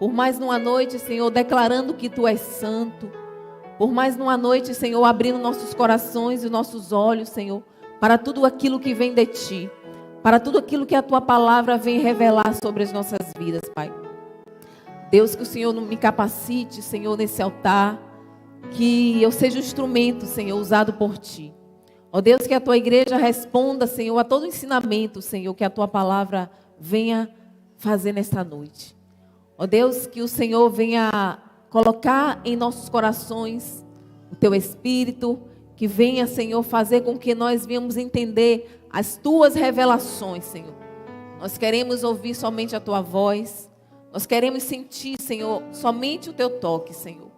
Por mais numa noite, Senhor, declarando que Tu és santo. Por mais numa noite, Senhor, abrindo nossos corações e nossos olhos, Senhor, para tudo aquilo que vem de Ti. Para tudo aquilo que a Tua palavra vem revelar sobre as nossas vidas, Pai. Deus, que o Senhor me capacite, Senhor, nesse altar. Que eu seja um instrumento, Senhor, usado por Ti. Ó Deus, que a Tua igreja responda, Senhor, a todo ensinamento, Senhor, que a Tua palavra venha fazer nesta noite. Ó Deus, que o Senhor venha colocar em nossos corações o Teu Espírito, que venha, Senhor, fazer com que nós venhamos entender as Tuas revelações, Senhor. Nós queremos ouvir somente a Tua voz, nós queremos sentir, Senhor, somente o Teu toque, Senhor.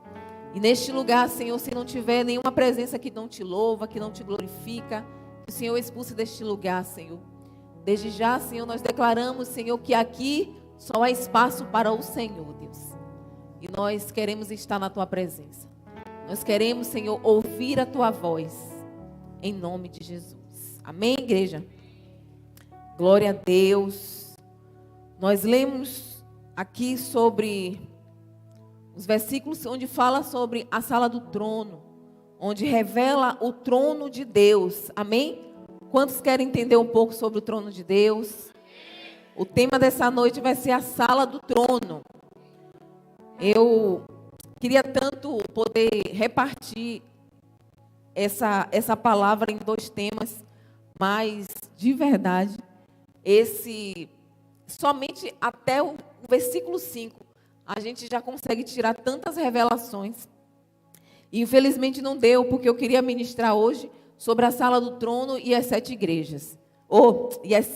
E neste lugar, Senhor, se não tiver nenhuma presença que não Te louva, que não Te glorifica, que o Senhor expulse deste lugar, Senhor. Desde já, Senhor, nós declaramos, Senhor, que aqui só há espaço para o Senhor, Deus. E nós queremos estar na Tua presença. Nós queremos, Senhor, ouvir a Tua voz. Em nome de Jesus. Amém, igreja? Glória a Deus. Nós lemos aqui sobre os versículos onde fala sobre a sala do trono, onde revela o trono de Deus. Amém? Quantos querem entender um pouco sobre o trono de Deus? O tema dessa noite vai ser a sala do trono. Eu queria tanto poder repartir essa palavra em 2 temas, mas de verdade, somente até o versículo 5, a gente já consegue tirar tantas revelações. E infelizmente não deu, porque eu queria ministrar hoje sobre a sala do trono e as 7 igrejas.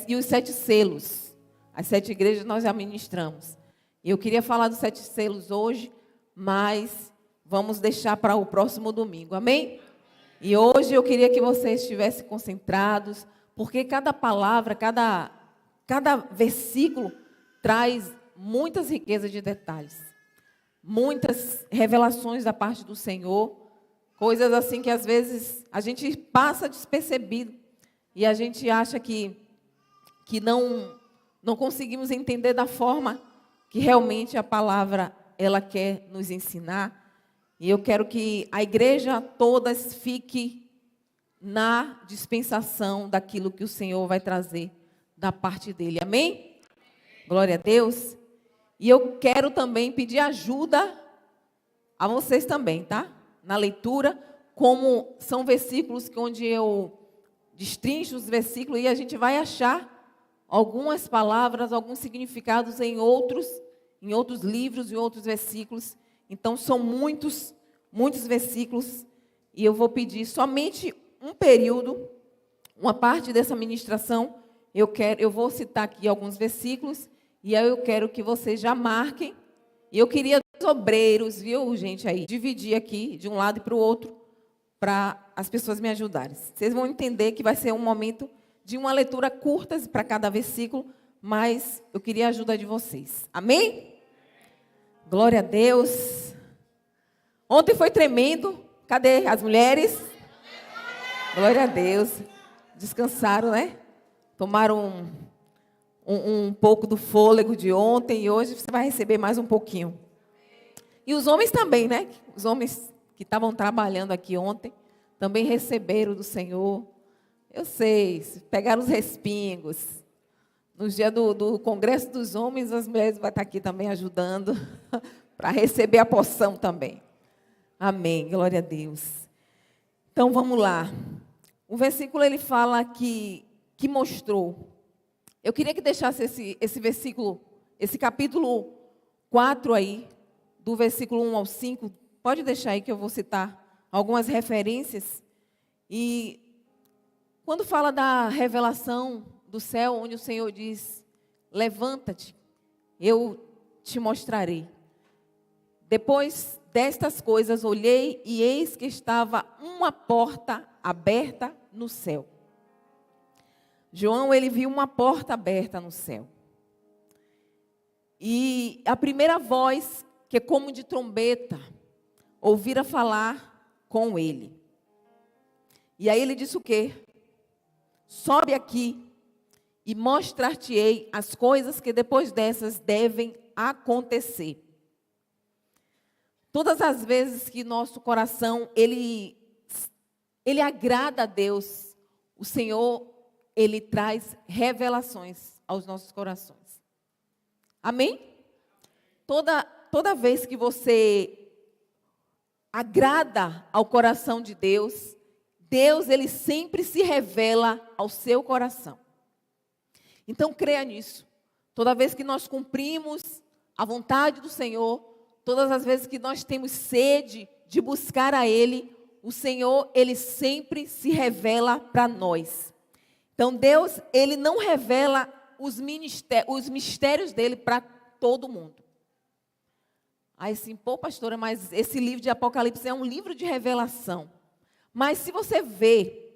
E os 7 selos. As 7 igrejas nós já ministramos. E eu queria falar dos 7 selos hoje, mas vamos deixar para o próximo domingo. Amém? E hoje eu queria que vocês estivessem concentrados, porque cada palavra, cada versículo traz muitas riquezas de detalhes, muitas revelações da parte do Senhor, coisas assim que às vezes a gente passa despercebido e a gente acha que não conseguimos entender da forma que realmente a palavra ela quer nos ensinar. E eu quero que a igreja toda fique na dispensação daquilo que o Senhor vai trazer da parte dele. Amém? Glória a Deus. E eu quero também pedir ajuda a vocês também, tá? Na leitura, como são versículos onde eu destrincho os versículos e a gente vai achar algumas palavras, alguns significados em outros livros e outros versículos. Então, são muitos versículos e eu vou pedir somente um período, uma parte dessa ministração. Eu vou citar aqui alguns versículos. E aí eu quero que vocês já marquem. E eu queria os obreiros, viu, gente, aí, dividir aqui de um lado e para o outro, para as pessoas me ajudarem. Vocês vão entender que vai ser um momento de uma leitura curta para cada versículo, mas eu queria a ajuda de vocês. Amém? Glória a Deus. Ontem foi tremendo. Cadê as mulheres? Glória a Deus. Descansaram, né? Tomaram um pouco do fôlego de ontem e hoje você vai receber mais um pouquinho. E os homens também, né? Os homens que estavam trabalhando aqui ontem também receberam do Senhor. Eu sei, pegaram os respingos. No dia do Congresso dos Homens, as mulheres vão estar aqui também ajudando para receber a porção também. Amém, glória a Deus. Então, vamos lá. O versículo, ele fala que mostrou. Eu queria que deixasse esse versículo, esse capítulo 4 aí, do versículo 1 ao 5. Pode deixar aí que eu vou citar algumas referências. E quando fala da revelação do céu, onde o Senhor diz: levanta-te, eu te mostrarei. Depois destas coisas olhei e eis que estava uma porta aberta no céu. João, ele viu uma porta aberta no céu. E a primeira voz, que é como de trombeta, ouvira falar com ele. E aí ele disse o quê? Sobe aqui e mostrar-te-ei as coisas que depois dessas devem acontecer. todas as vezes que nosso coração, ele agrada a Deus, o Senhor, Ele traz revelações aos nossos corações. Amém? Toda vez que você agrada ao coração de Deus, Deus, Ele sempre se revela ao seu coração. Então, creia nisso. Toda vez que nós cumprimos a vontade do Senhor, todas as vezes que nós temos sede de buscar a Ele, o Senhor, Ele sempre se revela para nós. Então, Deus, Ele não revela os mistérios dEle para todo mundo. Aí assim, pô, pastora, mas esse livro de Apocalipse é um livro de revelação. Mas se você vê,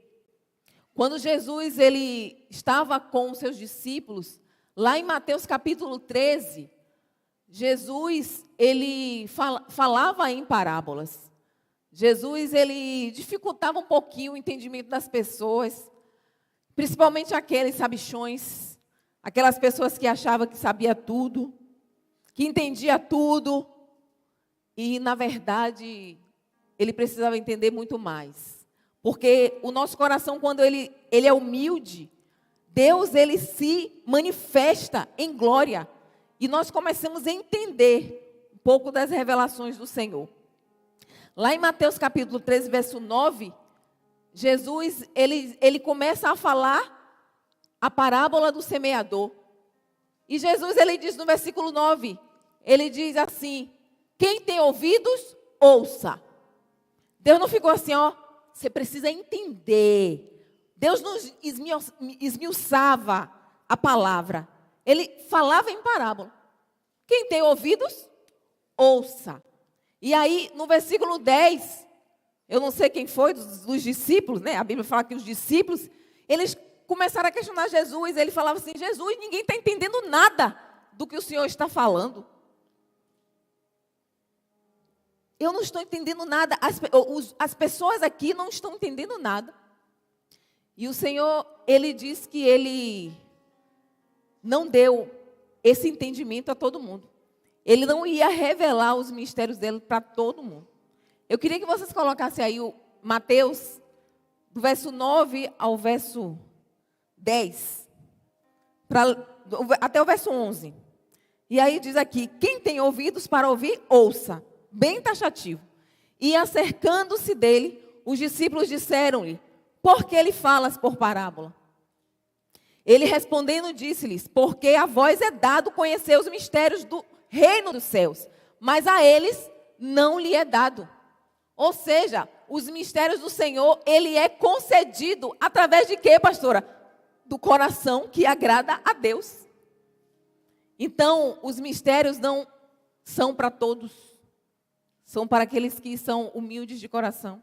quando Jesus ele estava com os seus discípulos, lá em Mateus capítulo 13, Jesus ele falava em parábolas. Jesus ele dificultava um pouquinho o entendimento das pessoas, principalmente aqueles sabichões, aquelas pessoas que achavam que sabia tudo, que entendia tudo. E, na verdade, ele precisava entender muito mais. Porque o nosso coração, quando ele é humilde, Deus, ele se manifesta em glória. E nós começamos a entender um pouco das revelações do Senhor. Lá em Mateus capítulo 13, verso 9, Jesus, ele começa a falar a parábola do semeador. E Jesus, ele diz no versículo 9, ele diz assim: quem tem ouvidos, ouça. Deus não ficou assim, ó, você precisa entender. Deus não esmiuçava a palavra. Ele falava em parábola. Quem tem ouvidos, ouça. E aí, no versículo 10, eu não sei quem foi, dos discípulos, né? A Bíblia fala que os discípulos, eles começaram a questionar Jesus. Ele falava assim: Jesus, ninguém está entendendo nada do que o Senhor está falando. Eu não estou entendendo nada. As pessoas aqui não estão entendendo nada. E o Senhor, Ele diz que Ele não deu esse entendimento a todo mundo. Ele não ia revelar os mistérios dele para todo mundo. Eu queria que vocês colocassem aí o Mateus, do verso 9 ao verso 10, até o verso 11. E aí diz aqui: quem tem ouvidos para ouvir, ouça. Bem taxativo. E acercando-se dele, os discípulos disseram-lhe: por que ele falas por parábola? Ele respondendo disse-lhes: porque a vós é dado conhecer os mistérios do reino dos céus, mas a eles não lhe é dado. Ou seja, os mistérios do Senhor, ele é concedido através de quê, pastora? Do coração que agrada a Deus. Então, os mistérios não são para todos. São para aqueles que são humildes de coração.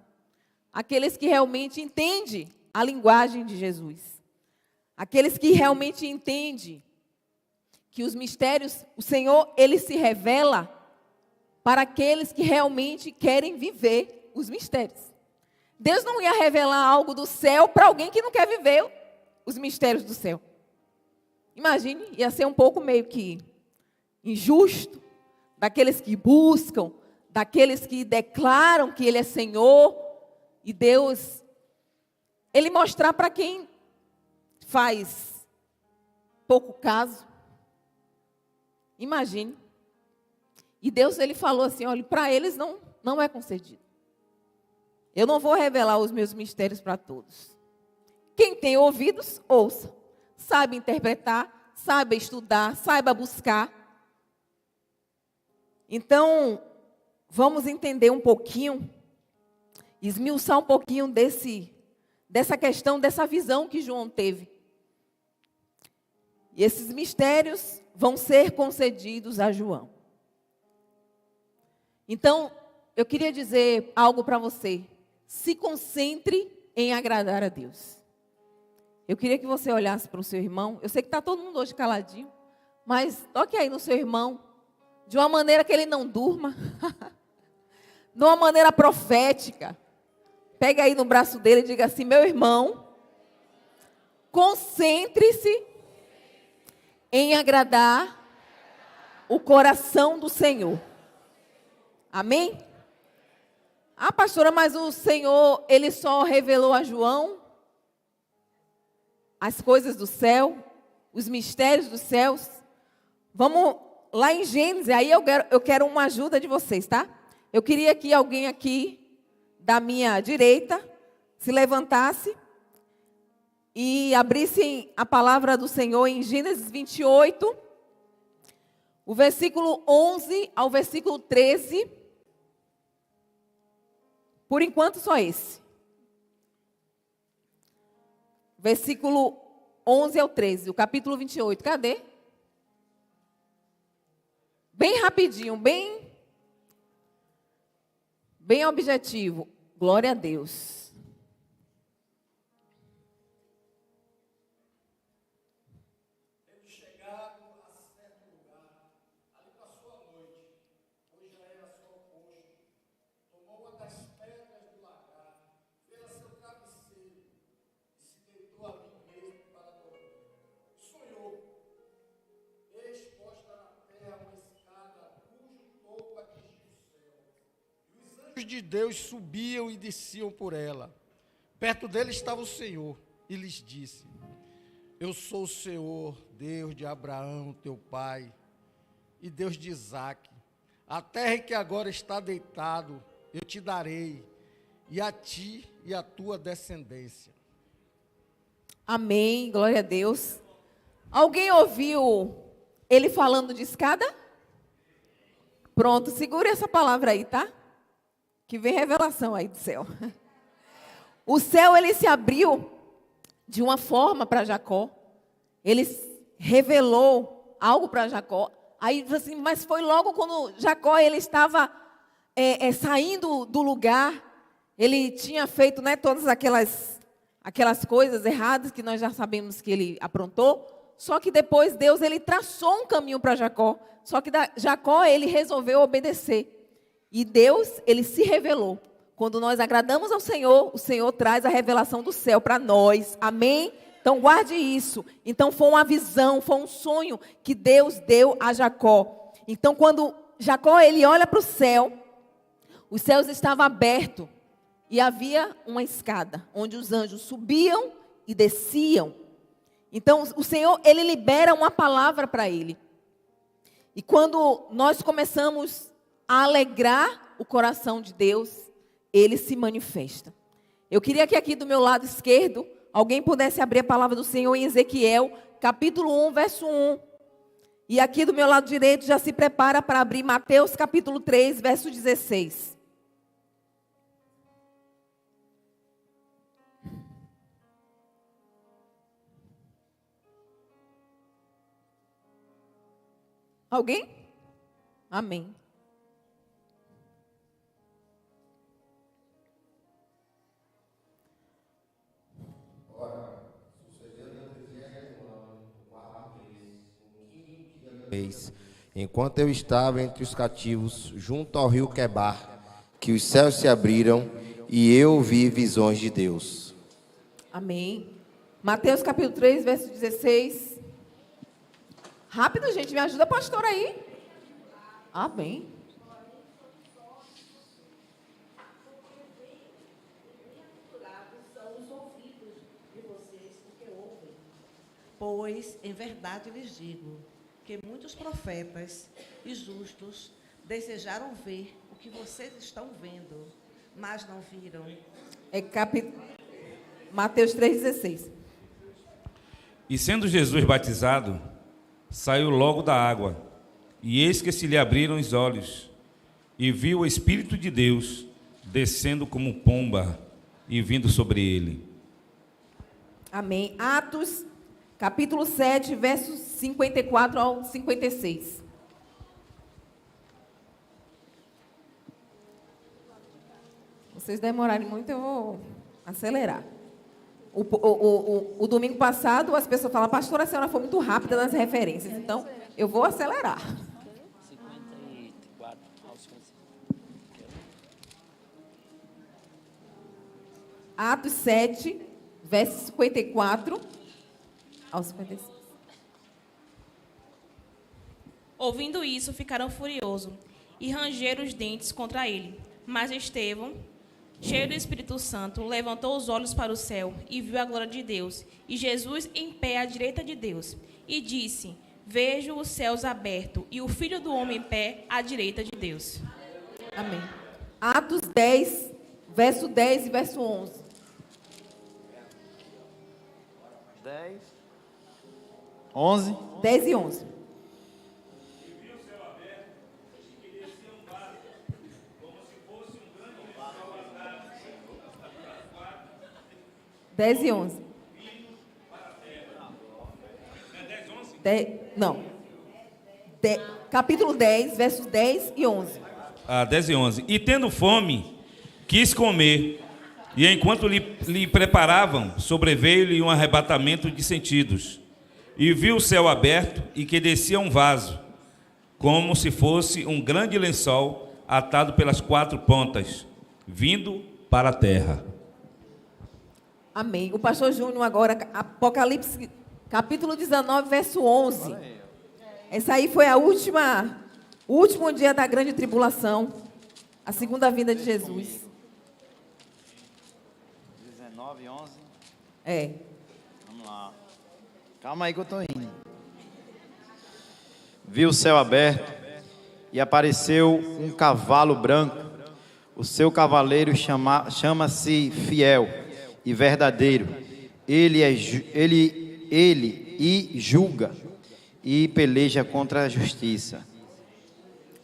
Aqueles que realmente entendem a linguagem de Jesus. Aqueles que realmente entendem que os mistérios, o Senhor, Ele se revela para aqueles que realmente querem viver os mistérios. Deus não ia revelar algo do céu para alguém que não quer viver os mistérios do céu. Imagine, ia ser um pouco meio que injusto, daqueles que buscam, daqueles que declaram que Ele é Senhor, e Deus, Ele mostrar para quem faz pouco caso. Imagine. E Deus, Ele falou assim: olha, para eles não é concedido. Eu não vou revelar os meus mistérios para todos. Quem tem ouvidos, ouça. Saiba interpretar, saiba estudar, saiba buscar. Então, vamos entender um pouquinho, esmiuçar um pouquinho dessa questão, dessa visão que João teve. E esses mistérios vão ser concedidos a João. Então, eu queria dizer algo para você. Se concentre em agradar a Deus. Eu queria que você olhasse para o seu irmão. Eu sei que está todo mundo hoje caladinho, mas toque aí no seu irmão, de uma maneira que ele não durma. De uma maneira profética. Pega aí no braço dele e diga assim: meu irmão, concentre-se em agradar o coração do Senhor. Amém? Ah, pastora, mas o Senhor, Ele só revelou a João as coisas do céu, os mistérios dos céus. Vamos lá em Gênesis, aí eu quero uma ajuda de vocês, tá? Eu queria que alguém aqui, da minha direita, se levantasse e abrisse a palavra do Senhor em Gênesis 28, o versículo 11 ao versículo 13. Por enquanto, só esse. Versículo 11 ao 13, o capítulo 28. Cadê? Bem rapidinho, bem objetivo. Glória a Deus. De Deus subiam e desciam por ela. Perto dele estava o Senhor e lhes disse: eu sou o Senhor, Deus de Abraão, teu pai, e Deus de Isaque. A terra em que agora está deitado, eu te darei, e a ti e a tua descendência. Amém, glória a Deus. Alguém ouviu ele falando de escada? Pronto, segure essa palavra aí, tá? Que vem revelação aí do céu. O céu, ele se abriu de uma forma para Jacó. Ele revelou algo para Jacó. Aí, assim, mas foi logo quando Jacó ele estava saindo do lugar. Ele tinha feito, né, todas aquelas coisas erradas que nós já sabemos que ele aprontou. Só que depois Deus ele traçou um caminho para Jacó. Só que Jacó ele resolveu obedecer. E Deus, ele se revelou. Quando nós agradamos ao Senhor, o Senhor traz a revelação do céu para nós. Amém? Então guarde isso. Então foi uma visão, foi um sonho que Deus deu a Jacó. Então quando Jacó ele olha para o céu, os céus estavam abertos e havia uma escada onde os anjos subiam e desciam. Então o Senhor ele libera uma palavra para ele. E quando nós começamos a alegrar o coração de Deus, ele se manifesta. Eu queria que aqui do meu lado esquerdo, alguém pudesse abrir a palavra do Senhor em Ezequiel, capítulo 1, verso 1. E aqui do meu lado direito já se prepara para abrir Mateus, capítulo 3, verso 16. Alguém? Amém. Enquanto eu estava entre os cativos, junto ao rio Quebar, que os céus se abriram e eu vi visões de Deus. Amém. Mateus capítulo 3, verso 16. Rápido, gente, me ajuda, pastor, aí. Amém. Pois, em verdade lhes digo, que muitos profetas e justos desejaram ver o que vocês estão vendo, mas não viram. Mateus 3,16. E sendo Jesus batizado, saiu logo da água, e eis que se lhe abriram os olhos, e viu o Espírito de Deus descendo como pomba e vindo sobre ele. Amém. Atos capítulo 7, versos 54 ao 56. Vocês demorarem muito, eu vou acelerar. O domingo passado, as pessoas falaram, pastora, a senhora foi muito rápida nas referências. Então, eu vou acelerar. 54 ao 55. Atos 7, versos 54 ao 56. Ouvindo isso, ficaram furiosos e rangeram os dentes contra ele. Mas Estevão, cheio do Espírito Santo, levantou os olhos para o céu e viu a glória de Deus, e Jesus em pé à direita de Deus. E disse: Vejo os céus abertos e o Filho do Homem em pé à direita de Deus. Amém. Atos 10, verso 10 e verso 11. 10, 11. 10 e 11. Dez e 11. Não. Capítulo 10, versos 10 e 11. 10 e 11. E tendo fome, quis comer, e enquanto lhe preparavam, sobreveio-lhe um arrebatamento de sentidos, e viu o céu aberto, e que descia um vaso, como se fosse um grande lençol, atado pelas 4 pontas, vindo para a terra. Amém. O pastor Júnior agora, Apocalipse, capítulo 19, verso 11. Essa aí foi o último dia da grande tribulação, a segunda vinda de Jesus. 19, 11. É. Vamos lá. Calma aí que eu estou indo. Viu o céu aberto e apareceu um cavalo branco. O seu cavaleiro chama-se Fiel e Verdadeiro. Ele julga e peleja contra a justiça.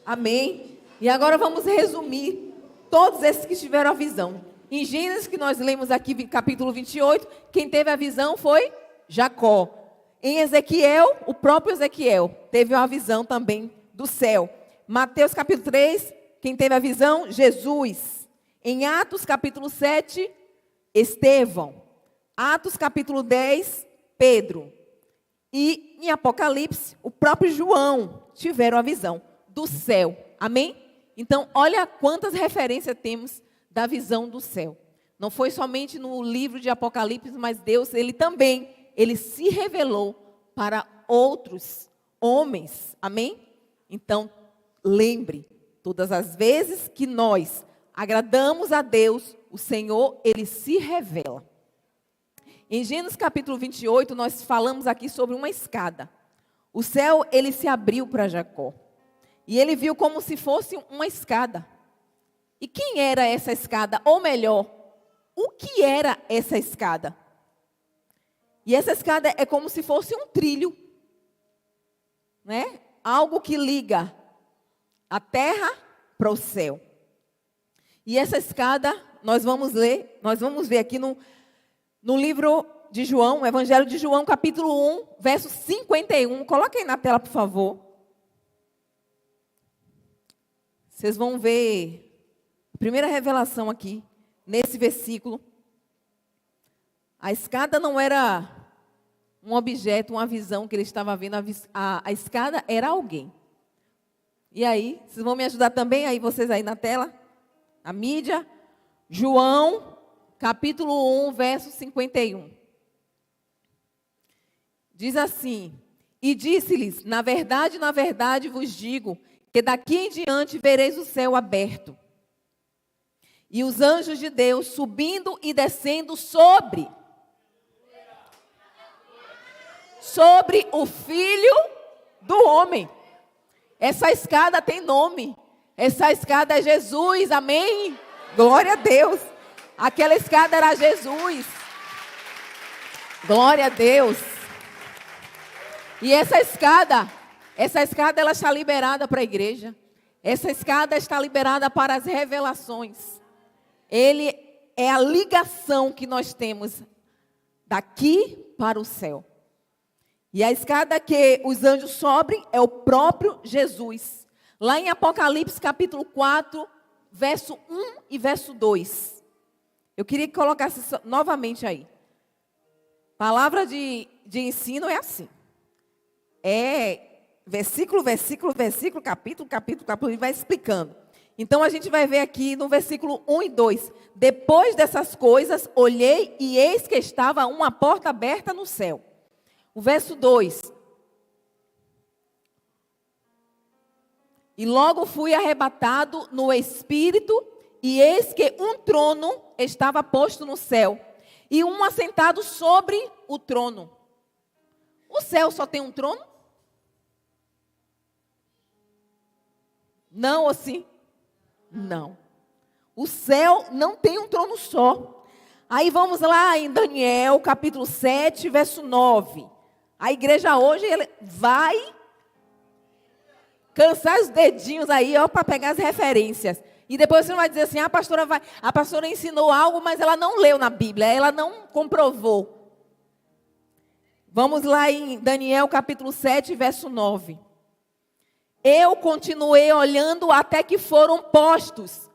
Amém. E agora vamos resumir todos esses que tiveram a visão. Em Gênesis, que nós lemos aqui, capítulo 28, quem teve a visão foi Jacó. Em Ezequiel, o próprio Ezequiel teve uma visão também do céu. Mateus, capítulo 3, quem teve a visão? Jesus. Em Atos, capítulo 7, Estevão. Atos, capítulo 10, Pedro. E em Apocalipse, o próprio João tiveram a visão do céu. Amém? Então, olha quantas referências temos da visão do céu. Não foi somente no livro de Apocalipse, mas Deus, ele se revelou para outros homens. Amém? Então, lembre, todas as vezes que nós agradamos a Deus, o Senhor, ele se revela. Em Gênesis capítulo 28, nós falamos aqui sobre uma escada. O céu, ele se abriu para Jacó. E ele viu como se fosse uma escada. E quem era essa escada? Ou melhor, o que era essa escada? E essa escada é como se fosse um trilho, né? Algo que liga a terra para o céu. E essa escada, nós vamos ver aqui no livro de João, Evangelho de João, capítulo 1, verso 51. Coloca aí na tela, por favor. Vocês vão ver a primeira revelação aqui, nesse versículo. A escada não era um objeto, uma visão que ele estava vendo. A escada era alguém. E aí, vocês vão me ajudar também, aí vocês aí na tela, a mídia. João, capítulo 1, verso 51. Diz assim: E disse-lhes, na verdade vos digo, que daqui em diante vereis o céu aberto, e os anjos de Deus subindo e descendo sobre o Filho do Homem. Essa escada tem nome. Essa escada é Jesus, amém? Glória a Deus. Aquela escada era Jesus. Glória a Deus. E essa escada ela está liberada para a igreja. Essa escada está liberada para as revelações. Ele é a ligação que nós temos daqui para o céu. E a escada que os anjos sobem é o próprio Jesus. Lá em Apocalipse capítulo 4, verso 1 e verso 2. Eu queria que colocasse novamente aí. Palavra de ensino é assim. É versículo, capítulo, e vai explicando. Então, a gente vai ver aqui no versículo 1 e 2. Depois dessas coisas, olhei e eis que estava uma porta aberta no céu. O verso 2. E logo fui arrebatado no Espírito e eis que um trono estava posto no céu, e um assentado sobre o trono. O céu só tem um trono? Não ou sim? Não. O céu não tem um trono só. Aí vamos lá em Daniel, capítulo 7, verso 9. A igreja hoje vai cansar os dedinhos aí, ó, para pegar as referências. E depois você não vai dizer assim, a pastora ensinou algo, mas ela não leu na Bíblia, ela não comprovou. Vamos lá em Daniel, capítulo 7, verso 9. Eu continuei olhando até que foram postos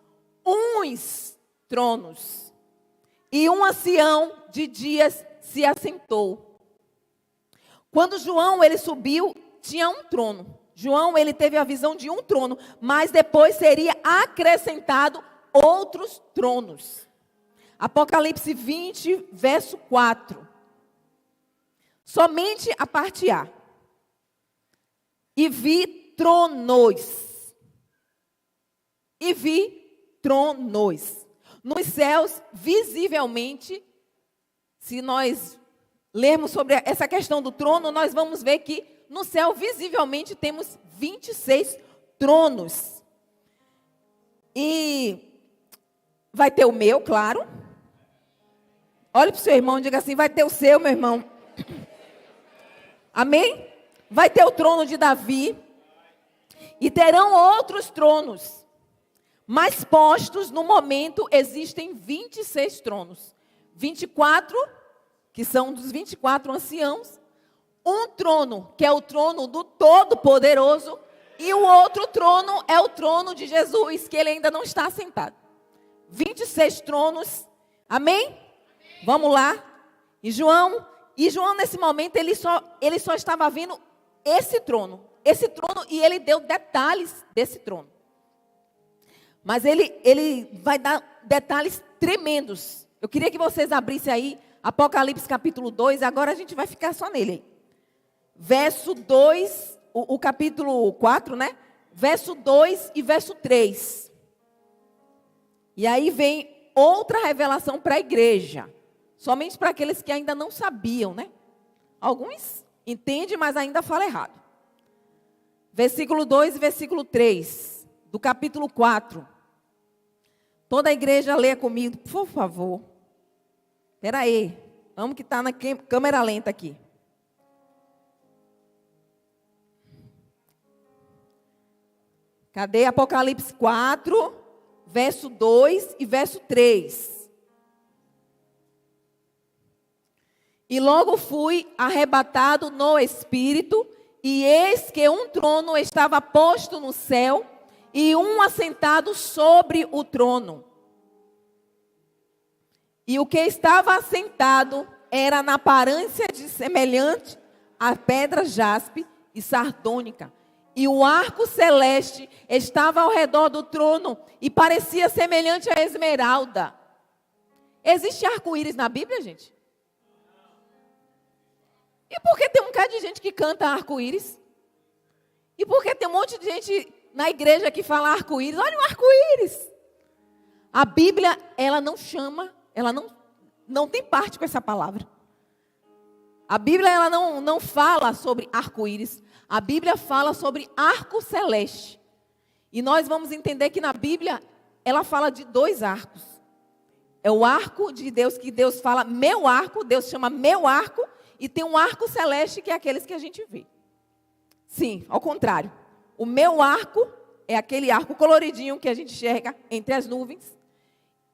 uns tronos, e um ancião de dias se assentou. Quando João ele subiu, tinha um trono. João ele teve a visão de um trono, mas depois seria acrescentado outros tronos. Apocalipse 20, verso 4. Somente a parte A. E vi tronos. E vi tronos. Nos céus, visivelmente, se nós lermos sobre essa questão do trono, nós vamos ver que no céu, visivelmente, temos 26 tronos. E vai ter o meu, claro. Olhe para o seu irmão e diga assim, vai ter o seu, meu irmão. Amém? Vai ter o trono de Davi. E terão outros tronos. Mas postos, no momento, existem 26 tronos. 24, que são dos 24 anciãos. Um trono, que é o trono do Todo-Poderoso. E o outro trono é o trono de Jesus, que ele ainda não está assentado. 26 tronos. Amém? Vamos lá. E João, nesse momento, ele só estava vendo esse trono, e ele deu detalhes desse trono. Mas ele vai dar detalhes tremendos. Eu queria que vocês abrissem aí Apocalipse capítulo 2, agora a gente vai ficar só nele. Verso 2, o capítulo 4, né? Verso 2 e verso 3. E aí vem outra revelação para a igreja. Somente para aqueles que ainda não sabiam, né? Alguns entendem, mas ainda falam errado. Versículo 2 e versículo 3, do capítulo 4. Toda a igreja leia comigo, por favor. Espera aí, vamos que está na câmera lenta aqui. Cadê Apocalipse 4, verso 2 e verso 3. E logo fui arrebatado no Espírito, e eis que um trono estava posto no céu, e um assentado sobre o trono. E o que estava assentado era na aparência de semelhante a pedra jaspe e sardônica. E o arco celeste estava ao redor do trono e parecia semelhante a esmeralda. Existe arco-íris na Bíblia, gente? E por que tem um bocado de gente que canta arco-íris? E por que tem um monte de gente na igreja que fala arco-íris? Olha o arco-íris. A Bíblia, ela não chama, ela não tem parte com essa palavra. A Bíblia, ela não fala sobre arco-íris. A Bíblia fala sobre arco celeste. E nós vamos entender que na Bíblia, ela fala de 2 arcos. É o arco de Deus, que Deus fala, meu arco, Deus chama meu arco. E tem um arco celeste, que é aqueles que a gente vê. Sim, ao contrário. O meu arco é aquele arco coloridinho que a gente enxerga entre as nuvens.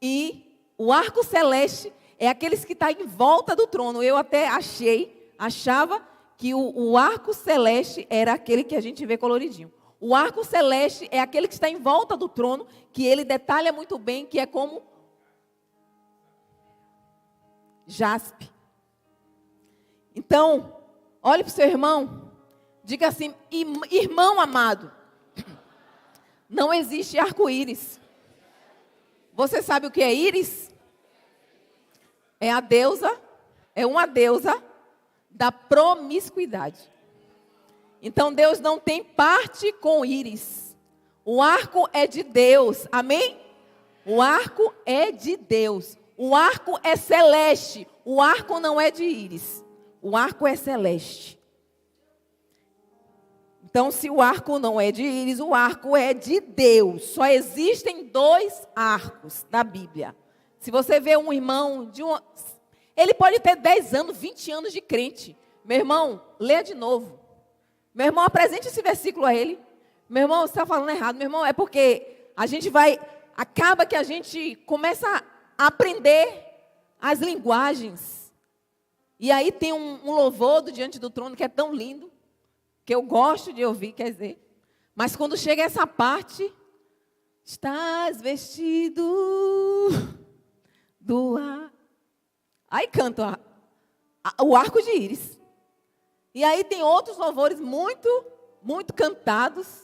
E o arco celeste é aqueles que estão em volta do trono. Eu até achava que o arco celeste era aquele que a gente vê coloridinho. O arco celeste é aquele que está em volta do trono, que ele detalha muito bem, que é como jaspe. Então, olhe para o seu irmão, diga assim, irmão amado, não existe arco-íris. Você sabe o que é íris? É uma deusa da promiscuidade. Então, Deus não tem parte com íris. O arco é de Deus, amém? O arco é de Deus. O arco é celeste. O arco não é de íris. O arco é celeste. Então, se o arco não é de íris, o arco é de Deus. Só existem 2 arcos na Bíblia. Se você vê um irmão ele pode ter 10 anos, 20 anos de crente. Meu irmão, leia de novo. Meu irmão, apresente esse versículo a ele. Meu irmão, você está falando errado. Meu irmão, é porque acaba que a gente começa a aprender as linguagens. E aí tem um louvor do Diante do Trono que é tão lindo, que eu gosto de ouvir, quer dizer. Mas quando chega essa parte, estás vestido do ar. Aí canta o arco de íris. E aí tem outros louvores muito, muito cantados,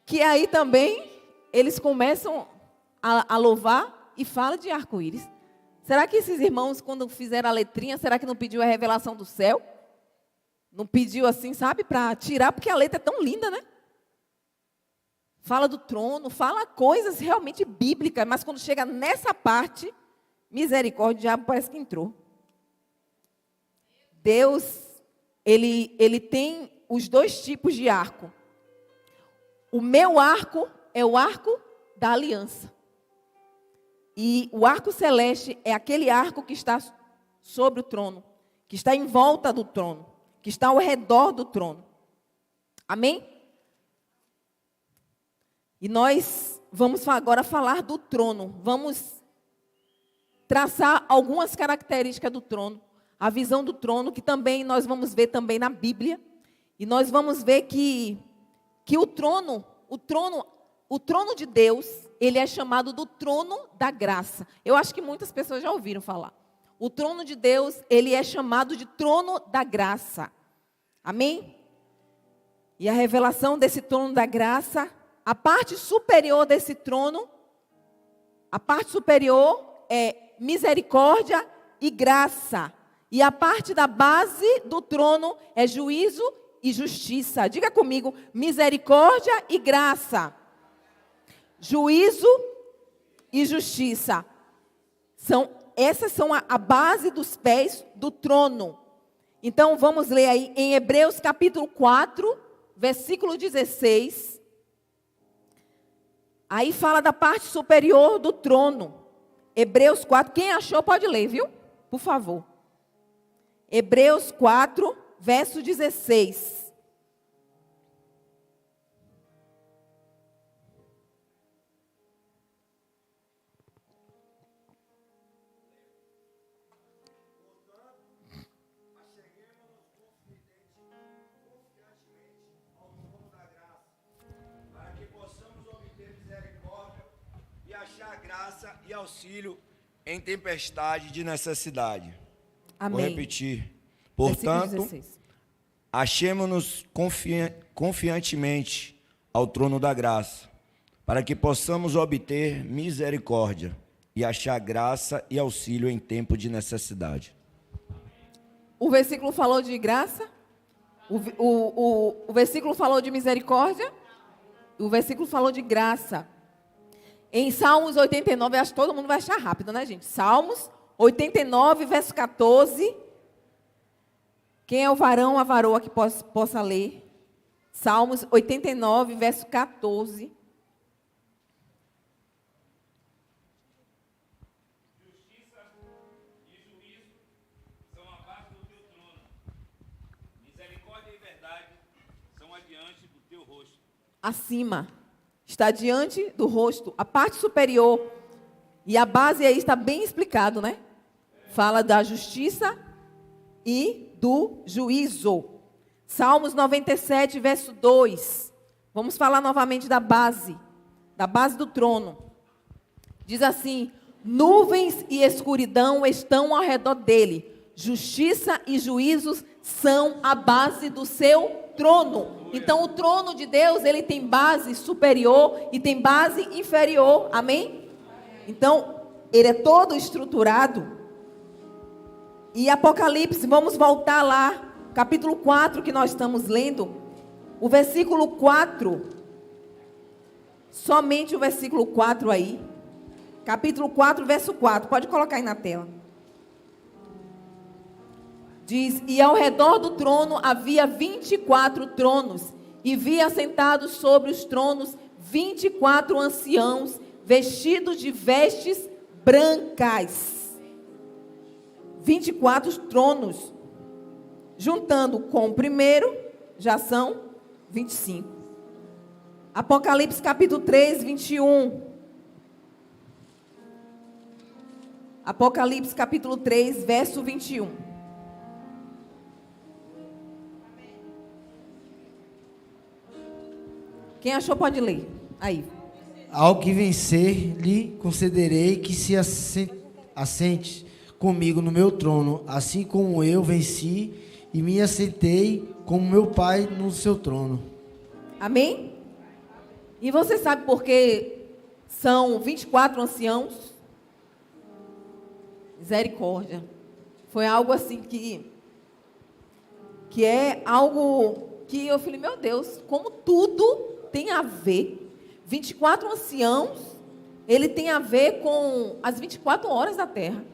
que aí também eles começam a louvar e falam de arco-íris. Será que esses irmãos, quando fizeram a letrinha, será que não pediu a revelação do céu? Não pediu assim, sabe, para tirar, porque a letra é tão linda, né? Fala do trono, fala coisas realmente bíblicas, mas quando chega nessa parte, misericórdia, o diabo parece que entrou. Deus, ele tem os 2 tipos de arco. O meu arco é o arco da aliança. E o arco celeste é aquele arco que está sobre o trono, que está em volta do trono, que está ao redor do trono. Amém? E nós vamos agora falar do trono. Vamos traçar algumas características do trono, a visão do trono, que também nós vamos ver também na Bíblia. E nós vamos ver que o trono de Deus, ele é chamado do trono da graça. Eu acho que muitas pessoas já ouviram falar. O trono de Deus, ele é chamado de trono da graça. Amém? E a revelação desse trono da graça, a parte superior desse trono, a parte superior é misericórdia e graça. E a parte da base do trono é juízo e justiça. Diga comigo, misericórdia e graça. Juízo e justiça. Essas são a base dos pés do trono. Então, vamos ler aí em Hebreus capítulo 4, versículo 16. Aí fala da parte superior do trono. Hebreus 4, quem achou pode ler, viu? Por favor. Hebreus 4, verso 16. Graça e auxílio em tempestade de necessidade. Amém. Vou repetir. Portanto, achemo-nos confiantemente ao trono da graça, para que possamos obter misericórdia e achar graça e auxílio em tempo de necessidade. O versículo falou de graça, o versículo falou de misericórdia, o versículo falou de graça. Em Salmos 89, acho que todo mundo vai achar rápido, né, gente? Salmos 89, verso 14. Quem é o varão, a varoa que possa ler? Salmos 89, verso 14. Justiça e juízo são a base do teu trono. Misericórdia e verdade são adiante do teu rosto. Acima. Está diante do rosto, a parte superior. E a base aí está bem explicado, né? Fala da justiça e do juízo. Salmos 97, verso 2. Vamos falar novamente da base do trono. Diz assim: nuvens e escuridão estão ao redor dele. Justiça e juízos são a base do seu trono. Então, o trono de Deus, ele tem base superior e tem base inferior. Amém? Então, ele é todo estruturado. E Apocalipse, vamos voltar lá, capítulo 4 que nós estamos lendo. O versículo 4 somente o versículo 4 aí. Capítulo 4, verso 4. Pode colocar aí na tela. Diz: e ao redor do trono havia 24 tronos, e via assentados sobre os tronos 24 anciãos, vestidos de vestes brancas. 24 tronos. Juntando com o primeiro, já são 25. Apocalipse capítulo 3, 21. Apocalipse capítulo 3, verso 21. Quem achou pode ler. Aí. Ao que vencer, lhe concederei que se assente comigo no meu trono, assim como eu venci e me assentei como meu Pai no seu trono. Amém? E você sabe por que são 24 anciãos? Misericórdia. Foi algo assim que é algo que eu falei, meu Deus, como tudo tem a ver. 24 anciãos, ele tem a ver com as 24 horas da terra.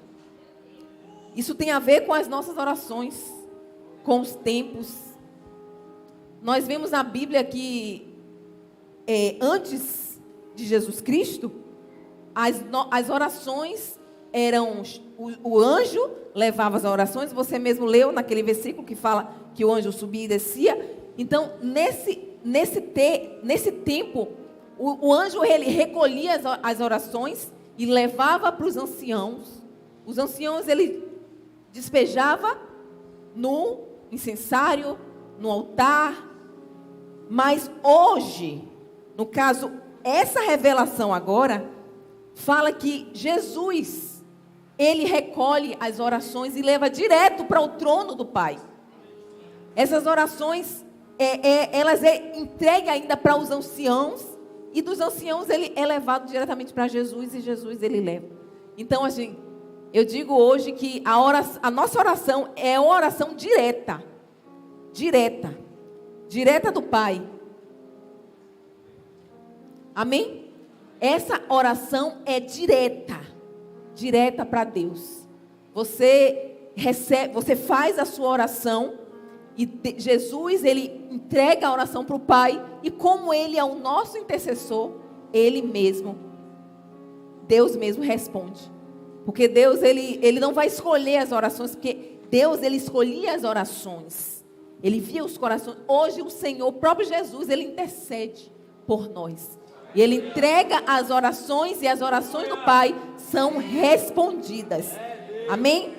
Isso tem a ver com as nossas orações, com os tempos. Nós vemos na Bíblia que antes de Jesus Cristo, as orações eram, o anjo levava as orações, você mesmo leu naquele versículo que fala que o anjo subia e descia. Então, nesse tempo, o anjo ele recolhia as orações e levava para os anciãos. Os anciãos ele despejava no incensário, no altar. Mas hoje, no caso, essa revelação agora fala que Jesus ele recolhe as orações e leva direto para o trono do Pai. Essas orações elas entregue ainda para os anciãos, e dos anciãos ele é levado diretamente para Jesus, e Jesus ele leva. Então, assim, eu digo hoje que a nossa oração é uma oração direta do Pai. Amém? Essa oração é direta para Deus. Você faz a sua oração, e Jesus, ele entrega a oração para o Pai, e como ele é o nosso intercessor, Deus mesmo responde. Porque Deus, ele não vai escolher as orações, porque Deus, ele escolhia as orações. Ele via os corações. Hoje o Senhor, o próprio Jesus, ele intercede por nós. E ele entrega as orações, e as orações do Pai são respondidas. Amém?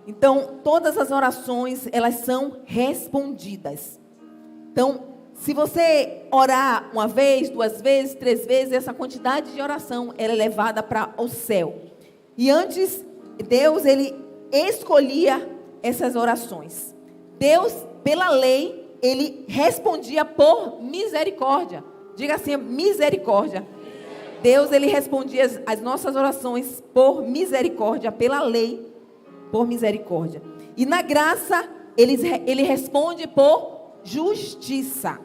Então, todas as orações, elas são respondidas. Então, se você orar uma vez, 2 vezes, 3 vezes, essa quantidade de oração ela é levada para o céu. E antes, Deus, ele escolhia essas orações. Deus, pela lei, ele respondia por misericórdia. Diga assim, misericórdia. Deus, ele respondia as nossas orações por misericórdia, pela lei, por misericórdia. E na graça, ele responde por justiça.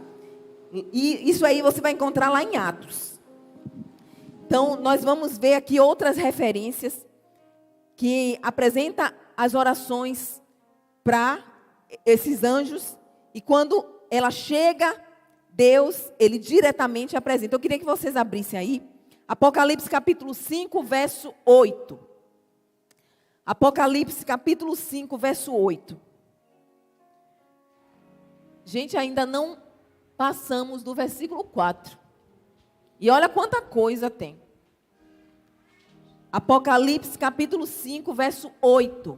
E isso aí você vai encontrar lá em Atos. Então, nós vamos ver aqui outras referências que apresentam as orações para esses anjos. E quando ela chega, Deus, ele diretamente apresenta. Eu queria que vocês abrissem aí. Apocalipse capítulo 5, verso 8. Apocalipse capítulo 5, verso 8. Gente, ainda não passamos do versículo 4. E olha quanta coisa tem. Apocalipse capítulo 5, verso 8.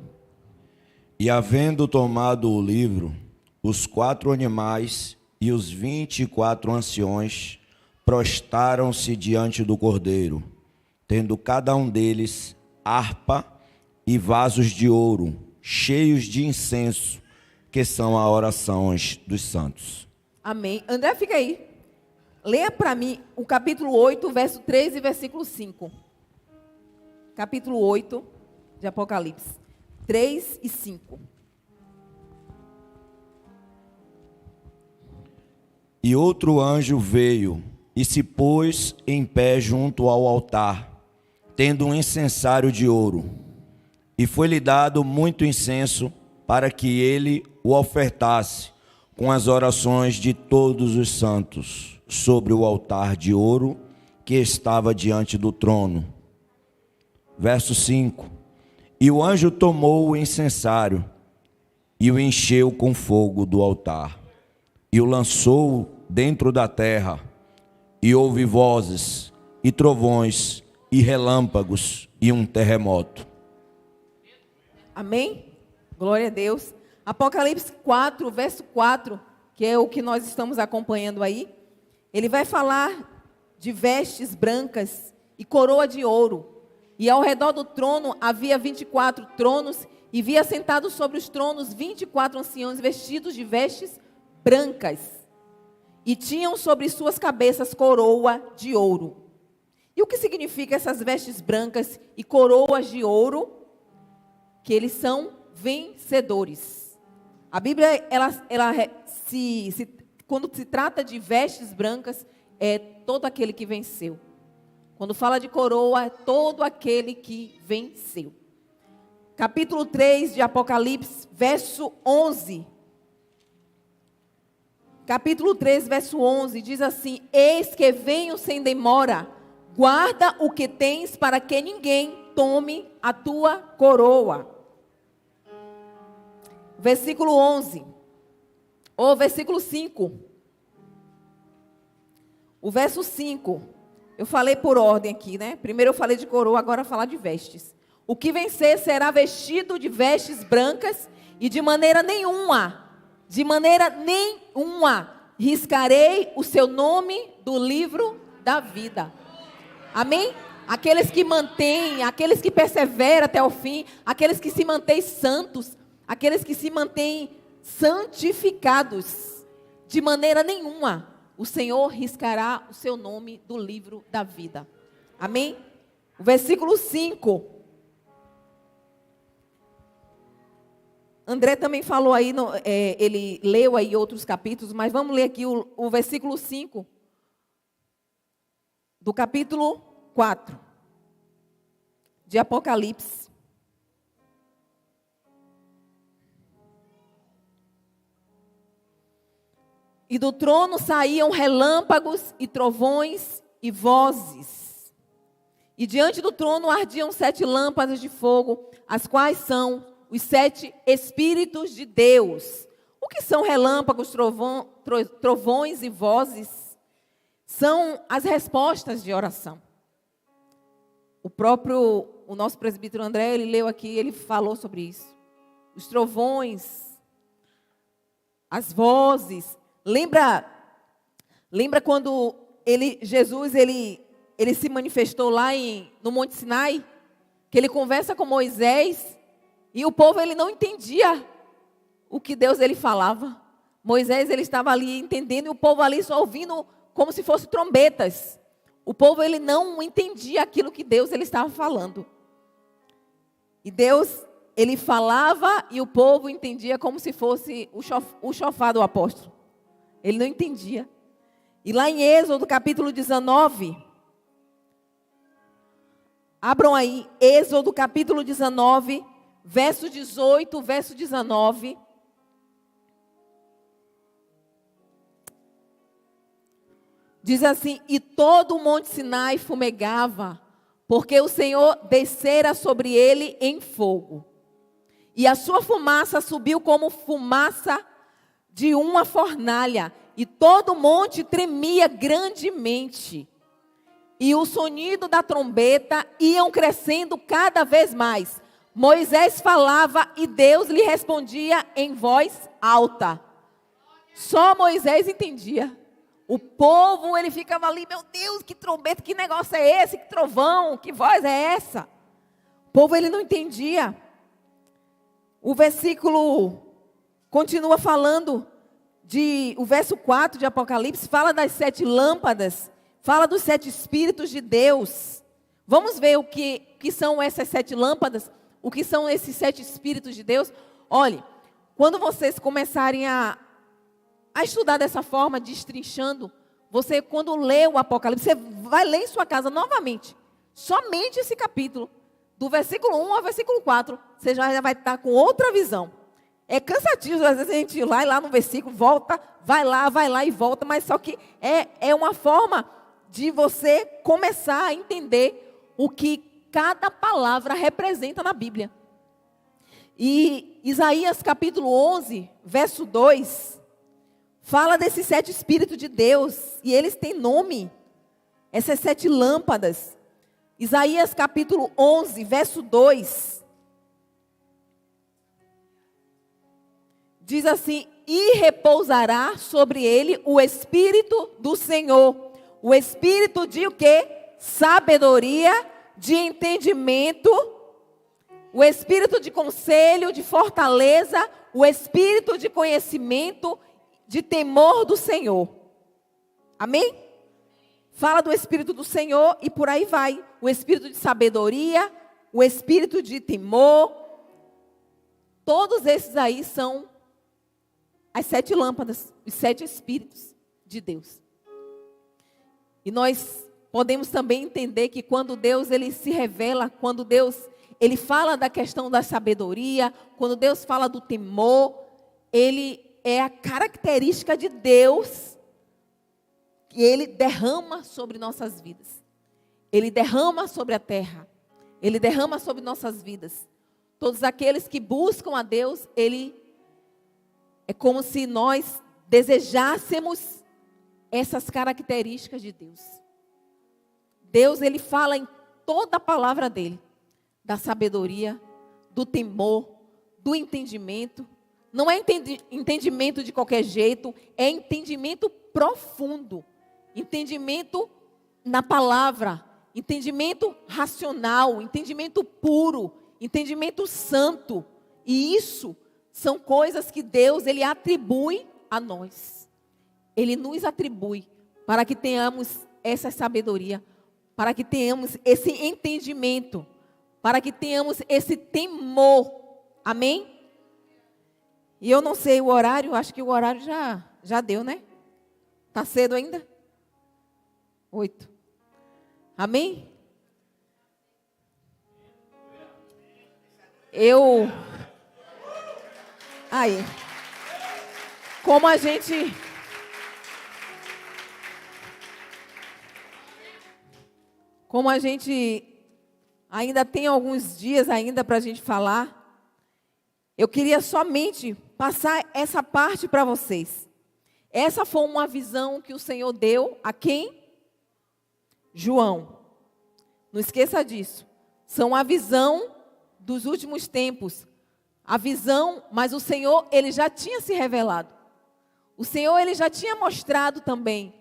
E havendo tomado o livro, os 4 animais e os 24 anciões prostaram-se diante do Cordeiro, tendo cada um deles harpa e vasos de ouro, cheios de incenso, que são as orações dos santos. Amém. André, fica aí. Leia para mim o capítulo 8, verso 3 e versículo 5. Capítulo 8 de Apocalipse, 3 e 5. E outro anjo veio e se pôs em pé junto ao altar, tendo um incensário de ouro. E foi-lhe dado muito incenso para que ele o ofertasse com as orações de todos os santos sobre o altar de ouro que estava diante do trono. Verso 5. E o anjo tomou o incensário e o encheu com fogo do altar e o lançou dentro da terra, e houve vozes e trovões e relâmpagos e um terremoto. Amém? Glória a Deus. Apocalipse 4, verso 4, que é o que nós estamos acompanhando aí. Ele vai falar de vestes brancas e coroa de ouro. E ao redor do trono havia 24 tronos, e via sentados sobre os tronos 24 anciãos vestidos de vestes brancas. E tinham sobre suas cabeças coroa de ouro. E o que significa essas vestes brancas e coroas de ouro? Que eles são vencedores. A Bíblia, quando se trata de vestes brancas, é todo aquele que venceu. Quando fala de coroa, é todo aquele que venceu. Capítulo 3 de Apocalipse, verso 11. Capítulo 3, verso 11, diz assim: Eis que venho sem demora, guarda o que tens para que ninguém tome a tua coroa. Versículo 11, ou versículo 5. O verso 5, eu falei por ordem aqui, né? Primeiro eu falei de coroa, agora eu vou falar de vestes. O que vencer será vestido de vestes brancas, e de maneira nenhuma, riscarei o seu nome do livro da vida. Amém? Aqueles que mantêm, aqueles que perseveram até o fim, aqueles que se mantêm santos, aqueles que se mantêm santificados, de maneira nenhuma o Senhor riscará o seu nome do livro da vida. Amém? O versículo 5. André também falou aí, ele leu aí outros capítulos, mas vamos ler aqui o versículo 5 do capítulo 4 de Apocalipse. E do trono saíam relâmpagos e trovões e vozes. E diante do trono ardiam 7 lâmpadas de fogo, as quais são os 7 Espíritos de Deus. O que são relâmpagos, trovões e vozes? São as respostas de oração. O nosso presbítero André, ele leu aqui, ele falou sobre isso. Os trovões, as vozes. Lembra quando Jesus se manifestou lá no Monte Sinai? Que ele conversa com Moisés e o povo ele não entendia o que Deus ele falava. Moisés ele estava ali entendendo e o povo ali só ouvindo como se fossem trombetas. O povo ele não entendia aquilo que Deus ele estava falando. E Deus ele falava e o povo entendia como se fosse o chofar do apóstolo. Ele não entendia. E lá em Êxodo, capítulo 19. Abram aí, Êxodo, capítulo 19, verso 18, verso 19. Diz assim: E todo o monte Sinai fumegava, porque o Senhor descera sobre ele em fogo. E a sua fumaça subiu como fumaça de uma fornalha, e todo o monte tremia grandemente. E o sonido da trombeta iam crescendo cada vez mais. Moisés falava e Deus lhe respondia em voz alta. Só Moisés entendia. O povo, ele ficava ali, meu Deus, que trombeta, que negócio é esse? Que trovão, que voz é essa? O povo, ele não entendia. O versículo continua falando, o verso 4 de Apocalipse, fala das 7 lâmpadas, fala dos 7 Espíritos de Deus. Vamos ver o que são essas 7 lâmpadas, o que são esses 7 Espíritos de Deus. Olhe, quando vocês começarem a estudar dessa forma, destrinchando, você quando lê o Apocalipse, você vai ler em sua casa novamente. Somente esse capítulo. Do versículo 1 ao versículo 4. Você já vai estar com outra visão. É cansativo, às vezes a gente vai lá no versículo, volta, vai lá e volta. Mas só que é uma forma de você começar a entender o que cada palavra representa na Bíblia. E Isaías capítulo 11, verso 2, fala desses 7 Espíritos de Deus. E eles têm nome. Essas 7 lâmpadas. Isaías capítulo 11, verso 2. Diz assim: e repousará sobre ele o Espírito do Senhor. O Espírito de o quê? Sabedoria, de entendimento, o Espírito de conselho, de fortaleza, o Espírito de conhecimento, de temor do Senhor. Amém? Fala do Espírito do Senhor e por aí vai. O Espírito de sabedoria, o Espírito de temor. Todos esses aí são as 7 lâmpadas, os 7 Espíritos de Deus. E nós podemos também entender que quando Deus ele se revela, quando Deus ele fala da questão da sabedoria, quando Deus fala do temor, ele é a característica de Deus que ele derrama sobre nossas vidas. Ele derrama sobre a terra. Ele derrama sobre nossas vidas. Todos aqueles que buscam a Deus, ele é como se nós desejássemos essas características de Deus. Deus, ele fala em toda a palavra dele, da sabedoria, do temor, do entendimento. Não é entendimento de qualquer jeito, é entendimento profundo. Entendimento na palavra, entendimento racional, entendimento puro, entendimento santo. E isso são coisas que Deus ele atribui a nós. Ele nos atribui para que tenhamos essa sabedoria, para que tenhamos esse entendimento, para que tenhamos esse temor. Amém? E eu não sei o horário, acho que o horário já deu, né? Está cedo ainda? 8. Amém? Aí. Como a gente ainda tem alguns dias ainda para a gente falar, eu queria somente passar essa parte para vocês. Essa foi uma visão que o Senhor deu a quem? João. Não esqueça disso. São a visão dos últimos tempos. A visão, mas o Senhor, ele já tinha se revelado. O Senhor, ele já tinha mostrado também.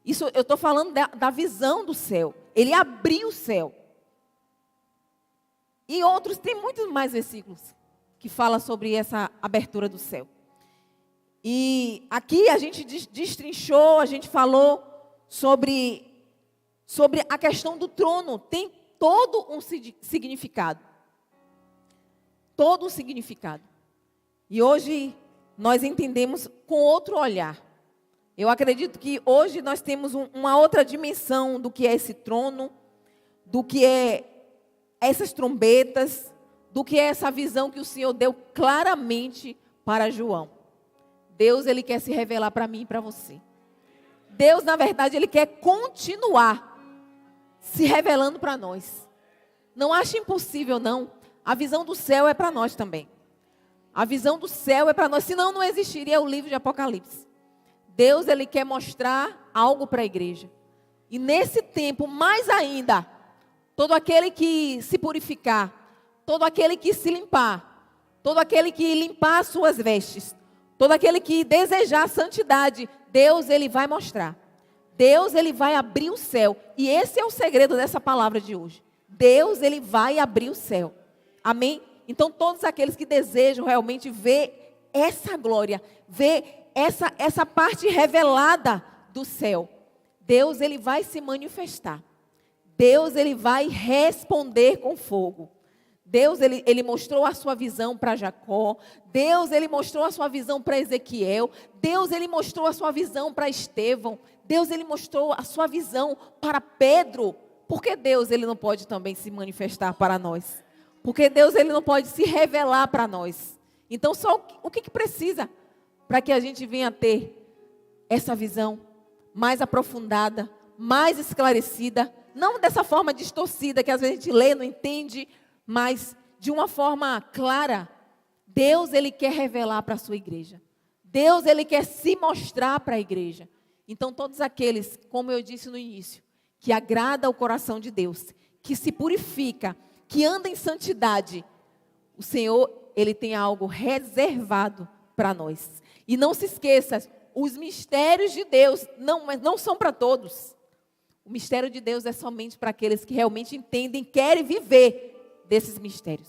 Isso, eu estou falando da visão do céu. Ele abriu o céu. E outros, tem muitos mais versículos que falam sobre essa abertura do céu. E aqui a gente destrinchou, a gente falou sobre a questão do trono. Tem todo um significado. Todo um significado. E hoje nós entendemos com outro olhar. Eu acredito que hoje nós temos uma outra dimensão do que é esse trono, do que é essas trombetas, do que é essa visão que o Senhor deu claramente para João. Deus, ele quer se revelar para mim e para você. Deus, na verdade, ele quer continuar se revelando para nós. Não ache impossível, não. A visão do céu é para nós também. A visão do céu é para nós, senão não existiria o livro de Apocalipse. Deus, ele quer mostrar algo para a igreja. E nesse tempo, mais ainda, todo aquele que se purificar, todo aquele que se limpar, todo aquele que limpar as suas vestes, todo aquele que desejar a santidade, Deus, ele vai mostrar. Deus, ele vai abrir o céu. E esse é o segredo dessa palavra de hoje. Deus, ele vai abrir o céu. Amém? Então, todos aqueles que desejam realmente ver essa glória, ver essa parte revelada do céu, Deus, ele vai se manifestar. Deus, ele vai responder com fogo. Deus, ele mostrou a sua visão para Jacó. Deus, ele mostrou a sua visão para Ezequiel. Deus, ele mostrou a sua visão para Estevão. Deus, ele mostrou a sua visão para Pedro. Por que Deus, ele não pode também se manifestar para nós? Porque Deus, ele não pode se revelar para nós. Então, só o que precisa para que a gente venha ter essa visão mais aprofundada, mais esclarecida, não dessa forma distorcida que às vezes a gente lê, não entende, mas de uma forma clara. Deus, ele quer revelar para a sua igreja. Deus, ele quer se mostrar para a igreja. Então, todos aqueles, como eu disse no início, que agrada o coração de Deus, que se purifica, que anda em santidade, o Senhor, ele tem algo reservado para nós. E não se esqueça, os mistérios de Deus não são para todos. O mistério de Deus é somente para aqueles que realmente entendem, querem viver desses mistérios.